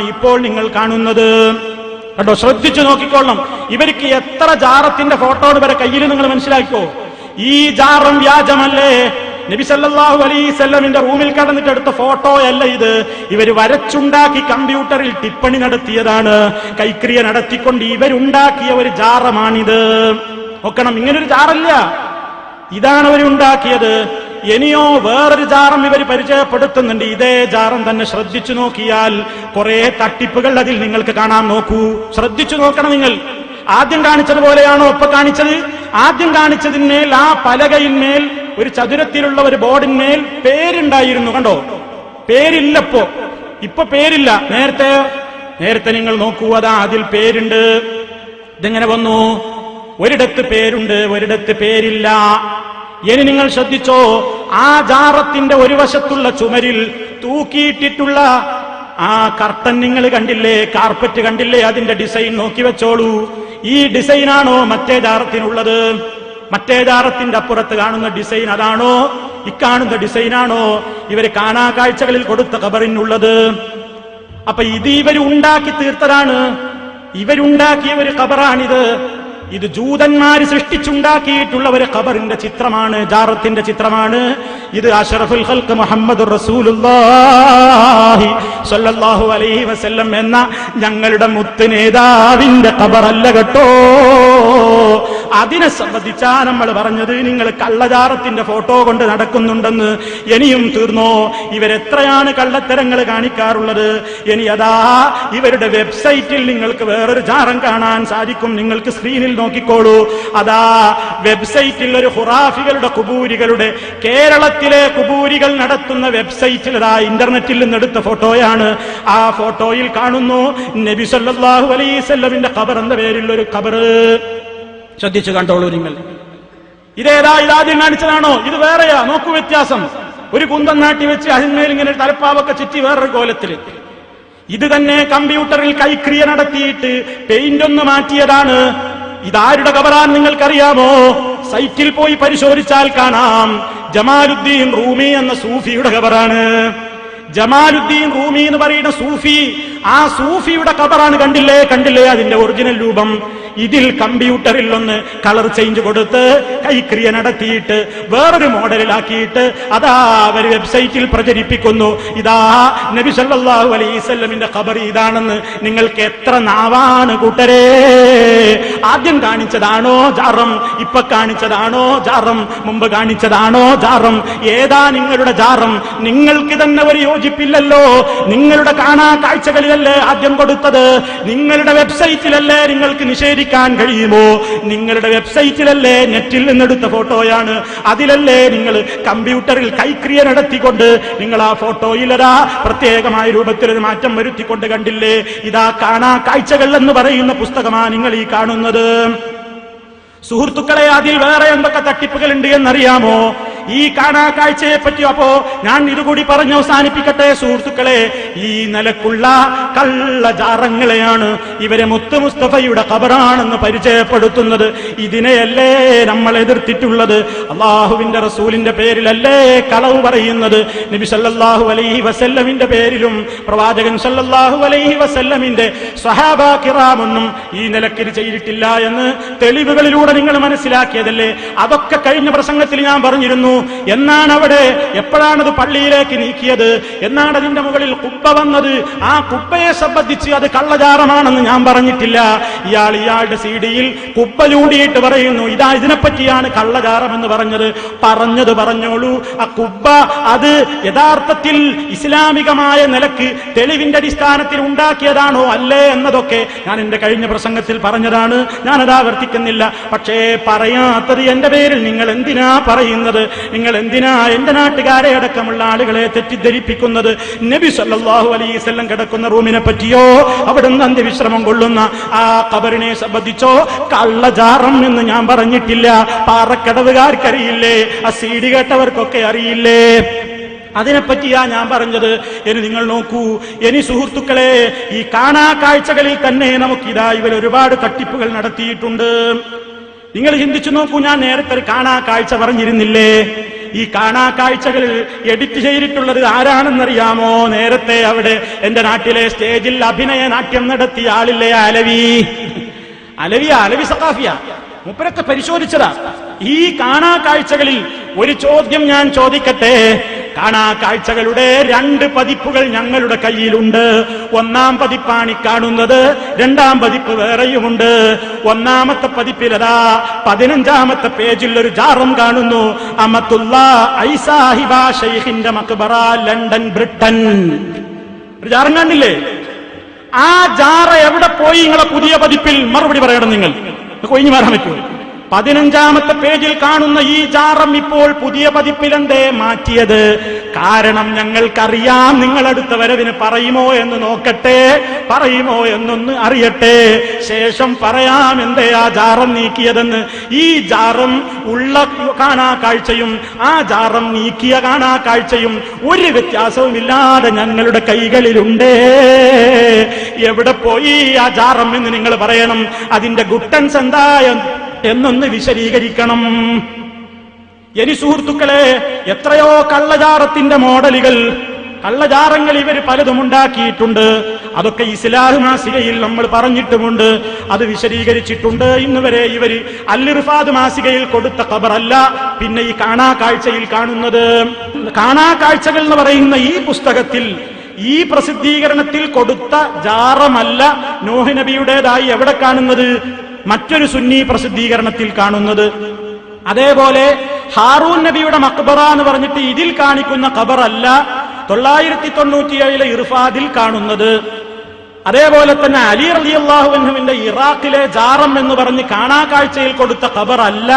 ഇപ്പോൾ നിങ്ങൾ കാണുന്നത്. കണ്ടോ, ശ്രദ്ധിച്ചു നോക്കിക്കൊള്ളണം. ഇവർക്ക് എത്ര ജാറത്തിന്റെ ഫോട്ടോ ഇവരെ കയ്യിൽ നിങ്ങൾ മനസ്സിലാക്കോ? ഈ ജാറം വ്യാജമല്ലേ? നബി സല്ലല്ലാഹു അലൈഹി വസല്ലമിന്റെ റൂമിൽ കടന്നിട്ട് എടുത്ത ഫോട്ടോ അല്ല ഇത്. ഇവർ വരച്ചുണ്ടാക്കി കമ്പ്യൂട്ടറിൽ ടിപ്പണി നടത്തിയതാണ്. കൈക്രിയ നടത്തിക്കൊണ്ട് ഇവരുണ്ടാക്കിയ ഒരു ജാറമാണിത്. നോക്കണം, ഇങ്ങനൊരു ജാറല്ല, ഇതാണ് അവരുണ്ടാക്കിയത്. ഇനിയോ വേറൊരു ജാറം ഇവർ പരിചയപ്പെടുത്തുന്നുണ്ട്. ഇതേ ജാറം തന്നെ ശ്രദ്ധിച്ചു നോക്കിയാൽ കുറെ തട്ടിപ്പുകൾ അതിൽ നിങ്ങൾക്ക് കാണാൻ. നോക്കൂ, ശ്രദ്ധിച്ചു നോക്കണം നിങ്ങൾ. ആദ്യം കാണിച്ചത് പോലെയാണോ ഇപ്പൊ കാണിച്ചത്? ആദ്യം കാണിച്ചതിന്മേൽ ആ പലകയിന്മേൽ ഒരു ചതുരത്തിലുള്ള ഒരു ബോർഡിന്മേൽ പേരുണ്ടായിരുന്നു. കണ്ടോ, പേരില്ലപ്പോ. ഇപ്പൊ പേരില്ല. നേരത്തെ നിങ്ങൾ നോക്കൂ, അതാ അതിൽ പേരുണ്ട്. ഇതെങ്ങനെ വന്നു? ഒരിടത്ത് പേരുണ്ട്, ഒരിടത്ത് പേരില്ല. ഇനി നിങ്ങൾ ശ്രദ്ധിച്ചോ, ആ ജാറത്തിന്റെ ഒരു വശത്തുള്ള ചുമരിൽ തൂക്കിയിട്ടിട്ടുള്ള ആ കർട്ടൻ നിങ്ങൾ കണ്ടില്ലേ? കാർപ്പറ്റ് കണ്ടില്ലേ? അതിന്റെ ഡിസൈൻ നോക്കി വെച്ചോളൂ. ഈ ഡിസൈനാണോ മറ്റേ ജാറത്തിനുള്ളത്? മറ്റേ ജാറത്തിന്റെ അപ്പുറത്ത് കാണുന്ന ഡിസൈൻ അതാണോ? ഇക്കാണുന്ന ഡിസൈനാണോ ഇവര് കാണാ കാഴ്ചകളിൽ കൊടുത്ത ഖബറിനുള്ളത്? അപ്പൊ ഇത് ഇവര് ഉണ്ടാക്കി തീർത്തതാണ്. ഇവരുണ്ടാക്കിയ ഒരു ഖബറാണിത്. ഇത് ജൂതന്മാര് സൃഷ്ടിച്ചുണ്ടാക്കിയിട്ടുള്ള ഒരു ഖബറിന്റെ ചിത്രമാണ്, ജാറത്തിന്റെ ചിത്രമാണ്. ഇത് അഷ്റഫുൽ ഖൽഖ് മുഹമ്മദുർ റസൂലുള്ളാഹി സ്വല്ലല്ലാഹു അലൈഹി വസല്ലം എന്ന ഞങ്ങളുടെ മുത്ത് നേതാവിന്റെ ഖബറല്ല കേട്ടോ. അതിനെ സംബന്ധിച്ചാ നമ്മൾ പറഞ്ഞത്. നിങ്ങൾ കള്ളജാറത്തിന്റെ ഫോട്ടോ കൊണ്ട് നടക്കുന്നുണ്ടെന്ന്. ഇനിയും തീർന്നോ? ഇവരെത്രയാണ് കള്ളത്തരങ്ങൾ കാണിക്കാറുള്ളത്? ഇനി അതാ ഇവരുടെ വെബ്സൈറ്റിൽ നിങ്ങൾക്ക് വേറൊരു ജാറം കാണാൻ സാധിക്കും. നിങ്ങൾക്ക് സ്ക്രീനിൽ നോക്കിക്കോളൂ. അതാ വെബ്സൈറ്റിൽ ഒരു ഖുറാഫികളുടെ കുബൂരികളുടെ, കേരളത്തിലെ കുബൂരികൾ നടത്തുന്ന വെബ്സൈറ്റിൽ അതാ ഇന്റർനെറ്റിൽ നിന്നെടുത്ത ഫോട്ടോയാണ്. ആ ഫോട്ടോയിൽ കാണുന്നു നബി സല്ലല്ലാഹു അലൈഹി വസല്ലമിന്റെ ഖബർ എന്ന പേരിൽ ഒരു ഖബർ. ശ്രദ്ധിച്ചു കണ്ടോളൂ നിങ്ങൾ. ഇതേതാ? ഇതാദ്യം കാണിച്ചതാണോ? ഇത് വേറെയാ. നോക്കൂ വ്യത്യാസം. ഒരു കുന്തം നാട്ടി വെച്ച് അതിന്മേൽ ഇങ്ങനെ തലപ്പാവൊക്കെ ചുറ്റി വേറൊരു കോലത്തില്. ഇത് തന്നെ കമ്പ്യൂട്ടറിൽ കൈക്രിയ നടത്തിയിട്ട് പെയിന്റ് ഒന്ന് മാറ്റിയതാണ്. ഇതാരുടെ ഖബറാൻ നിങ്ങൾക്കറിയാമോ? സൈറ്റിൽ പോയി പരിശോധിച്ചാൽ കാണാം. ജമാലുദ്ദീൻ റൂമി എന്ന സൂഫിയുടെ ഖബറാണ്. ജമാലുദ്ദീൻ റൂമി എന്ന് പറയുന്ന സൂഫി, ആ സൂഫിയുടെ ഖബറാണ്. കണ്ടില്ലേ അതിന്റെ ഒറിജിനൽ രൂപം? ഇതിൽ കമ്പ്യൂട്ടറിൽ ഒന്ന് കളർ ചേഞ്ച് കൊടുത്ത് കൈക്രിയ നടത്തിയിട്ട് വേറൊരു മോഡലിലാക്കിയിട്ട് അതാ അവർ വെബ്സൈറ്റിൽ പ്രചരിപ്പിക്കുന്നു. ഇതാ നബി സല്ലല്ലാഹു അലൈഹി വസല്ലമിന്റെ ഖബർ ഇതാണെന്ന്. നിങ്ങൾക്ക് എത്ര നാവാണ് കൂട്ടരേ! ആദ്യം കാണിച്ചതാണോ ജാറം? ഇപ്പൊ കാണിച്ചതാണോ ജാറം? മുമ്പ് കാണിച്ചതാണോ ജാറം? ഏതാ നിങ്ങളുടെ ജാറം? നിങ്ങൾക്ക് തന്നെ ഒരു യോജിപ്പില്ലല്ലോ. നിങ്ങളുടെ കാണാ കാഴ്ചകളിലല്ലേ ആദ്യം കൊടുത്തത്? നിങ്ങളുടെ വെബ്സൈറ്റിലല്ലേ നിങ്ങൾക്ക് നിഷേധിക്കാൻ കഴിയുമോ? നിങ്ങളുടെ വെബ്സൈറ്റിലല്ലേ നെറ്റിൽ നിന്നെടുത്ത ഫോട്ടോയാണ്. അതിലല്ലേ നിങ്ങൾ കമ്പ്യൂട്ടറിൽ കൈക്രിയ നടത്തിക്കൊണ്ട് നിങ്ങൾ ആ ഫോട്ടോയിലതാ പ്രത്യേകമായ രൂപത്തിലൊരു മാറ്റം വരുത്തിക്കൊണ്ട് കണ്ടില്ലേ? ഇതാ കാണാ കാഴ്ചകൾ എന്ന് പറയുന്ന പുസ്തകമാണ് നിങ്ങൾ ഈ കാണുന്നത്. സുഹൃത്തുക്കളെ, അതിൽ വേറെ എന്തൊക്കെ തട്ടിപ്പുകൾ ഉണ്ട് എന്നറിയാമോ? ഈ കാണാ കാഴ്ചയെ പറ്റി അപ്പോ ഞാൻ ഇതുകൂടി പറഞ്ഞ് അവസാനിപ്പിക്കട്ടെ സുഹൃത്തുക്കളെ. ഈ നിലക്കുള്ള കള്ളജാറങ്ങളെയാണ് ഇവരെ മുത്ത് മുസ്തഫയുടെ ഖബറാണെന്ന് പരിചയപ്പെടുത്തുന്നത്. ഇതിനെയല്ലേ നമ്മൾ എതിർത്തിട്ടുള്ളത്? അള്ളാഹുവിന്റെ റസൂലിന്റെ പേരിലല്ലേ കളവ് പറയുന്നത്? നബി സല്ലല്ലാഹു അലൈഹി വസല്ലമിന്റെ പേരിലും പ്രവാചകൻ സല്ലല്ലാഹു അലൈഹി വസല്ലമിന്റെ സ്വഹാബാ കിറാമൊന്നും ഈ നിലക്കിൽ ചെയ്തിട്ടില്ല എന്ന് തെളിവുകളിലൂടെ നിങ്ങൾ മനസ്സിലാക്കിയതല്ലേ? അതൊക്കെ കഴിഞ്ഞ പ്രസംഗത്തിൽ ഞാൻ പറഞ്ഞിരുന്നു. എന്നാണ് അവിടെ, എപ്പോഴാണത് പള്ളിയിലേക്ക് നീക്കിയത്? എന്നാണ് അതിന്റെ മുകളിൽ കുബ്ബ വന്നത്? ആ കുബ്ബയെ സംബന്ധിച്ച് അത് കള്ളജാറമാണെന്ന് ഞാൻ പറഞ്ഞിട്ടില്ല. ഇയാളുടെ സിഡിയിൽ കുബ്ബ ചൂണ്ടിയിട്ട് പറയുന്നു ഇതാ ഇതിനെപ്പറ്റിയാണ് കള്ളജാറം എന്ന് പറഞ്ഞത് പറഞ്ഞോളൂ. ആ കുബ്ബ അത് യഥാർത്ഥത്തിൽ ഇസ്ലാമികമായ നിലക്ക് തെളിവിന്റെ അടിസ്ഥാനത്തിൽ ഉണ്ടാക്കിയതാണോ അല്ലേ എന്നതൊക്കെ ഞാൻ എന്റെ കഴിഞ്ഞ പ്രസംഗത്തിൽ പറഞ്ഞതാണ്. ഞാനത് ആവർത്തിക്കുന്നില്ല. പക്ഷേ പറയാത്തത് എന്റെ പേരിൽ നിങ്ങൾ എന്തിനാ പറയുന്നത്? നിങ്ങൾ എന്തിനാ എന്റെ നാട്ടുകാരെ അടക്കമുള്ള ആളുകളെ തെറ്റിദ്ധരിപ്പിക്കുന്നത്? നബി സല്ലല്ലാഹു അലൈഹി വസല്ലം കിടക്കുന്ന റൂമിനെ പറ്റിയോ അവിടുന്ന് അന്ത്യവിശ്രമം കൊള്ളുന്ന ആ ഖബറിനെ സംബന്ധിച്ചോ കള്ളജാറം എന്ന് ഞാൻ പറഞ്ഞിട്ടില്ല. പാറക്കടവുകാർക്കറിയില്ലേ? ആ സീഡി കേട്ടവർക്കൊക്കെ അറിയില്ലേ? അതിനെപ്പറ്റിയാ ഞാൻ പറഞ്ഞത്. ഇനി നിങ്ങൾ നോക്കൂ. ഇനി സുഹൃത്തുക്കളെ, ഈ കാണാ കാഴ്ചകളിൽ തന്നെ നമുക്കിതാ ഇവർ ഒരുപാട് തട്ടിപ്പുകൾ നടത്തിയിട്ടുണ്ട്. നിങ്ങൾ ചിന്തിച്ചു നോക്കൂ. ഞാൻ നേരത്തെ കാണാ കാഴ്ച പറഞ്ഞിരുന്നില്ലേ? ഈ കാണാ കാഴ്ചകൾ എഡിറ്റ് ചെയ്തിട്ടുള്ളത് ആരാണെന്നറിയാമോ? നേരത്തെ അവിടെ എന്റെ നാട്ടിലെ സ്റ്റേജിൽ അഭിനയ നാട്യം നടത്തിയ ആളില്ലേ, അലവി സഖാഫിയ, മൂപ്പരൊക്കെ പരിശോധിച്ചതാ. ഈ കാണാ കാഴ്ചകളിൽ ഒരു ചോദ്യം ഞാൻ ചോദിക്കട്ടെ. കാണാ കാഴ്ചകളുടെ 2 പതിപ്പുകൾ ഞങ്ങളുടെ കയ്യിലുണ്ട്. 1-ാം പതിപ്പാണ് കാണുന്നത്, 2-ാം പതിപ്പ് വേറെയുമുണ്ട്. 1-ാമത്തെ പതിപ്പിലതാ 15-ാമത്തെ പേജിൽ ഒരു ജാറം കാണുന്നു. അമത്തുള്ള ഐസാഹിബ ഷെയ്ഖിന്റെ മക്ബറ, ലണ്ടൻ, ബ്രിട്ടൻ. ഒരു ജാറം കണ്ടില്ലേ? ആ ജാറ എവിടെ പോയി? നിങ്ങളെ പുതിയ പതിപ്പിൽ മറുപടി പറയണം. നിങ്ങൾ കൊഴിഞ്ഞു മാറാൻ പറ്റുമോ? 15-ാമത്തെ പേജിൽ കാണുന്ന ഈ ജാറം ഇപ്പോൾ പുതിയ പതിപ്പിൽ എന്തേ മാറ്റിയത്? കാരണം ഞങ്ങൾക്കറിയാം നിങ്ങൾ അടുത്ത വരവിന് പറയുമോ എന്ന് നോക്കട്ടെ, പറയുമോ എന്നൊന്ന് അറിയട്ടെ, ശേഷം പറയാം എന്തേ ആ ജാറം നീക്കിയതെന്ന്. ഈ ജാറം ഉള്ള കാണാ കാഴ്ചയും ആ ജാറം നീക്കിയ കാണാ കാഴ്ചയും ഒരു വ്യത്യാസവുമില്ലാതെ ഞങ്ങളുടെ കൈകളിലുണ്ട്. എവിടെ പോയി ആ ജാറം എന്ന് നിങ്ങൾ പറയണം. അതിന്റെ ഗുട്ടൻസ് എന്താ എന്നൊന്ന് വിശദീകരിക്കണം. ഇനി സുഹൃത്തുക്കളെ, എത്രയോ കള്ളജാറത്തിന്റെ മോഡലുകൾ, കള്ളജാറങ്ങൾ ഇവർ പലതും ഉണ്ടാക്കിയിട്ടുണ്ട്. അതൊക്കെ ഇസ്ലാഹ് മാസികയിൽ നമ്മൾ പറഞ്ഞിട്ടുമുണ്ട്, അത് വിശദീകരിച്ചിട്ടുണ്ട്. ഇന്നുവരെ ഇവർ അൽ-ഇർഫാദ് മാസികയിൽ കൊടുത്ത ഖബറല്ല പിന്നെ ഈ കാണാ കാഴ്ചയിൽ കാണുന്നത്. കാണാ കാഴ്ചകൾ എന്ന് പറയുന്ന ഈ പുസ്തകത്തിൽ, ഈ പ്രസിദ്ധീകരണത്തിൽ കൊടുത്ത ജാറമല്ല നൂഹ് നബിയുടേതായി എവിടെ കാണുന്നത്? മറ്റൊരു സുന്നി പ്രസിദ്ധീകരണത്തിൽ കാണുന്നത്. അതേപോലെ ഹാറൂൻ നബിയുടെ മക്ബറ എന്ന് പറഞ്ഞിട്ട് ഇതിൽ കാണിക്കുന്ന ഖബറല്ല 997 ഇർഫാദിൽ കാണുന്നത്. അതേപോലെ തന്നെ അലി റളിയല്ലാഹു അൻഹുവിന്റെ ഇറാഖിലെ ജാറം എന്ന് പറഞ്ഞ് കാണാ കാഴ്ചയിൽ കൊടുത്ത ഖബറല്ല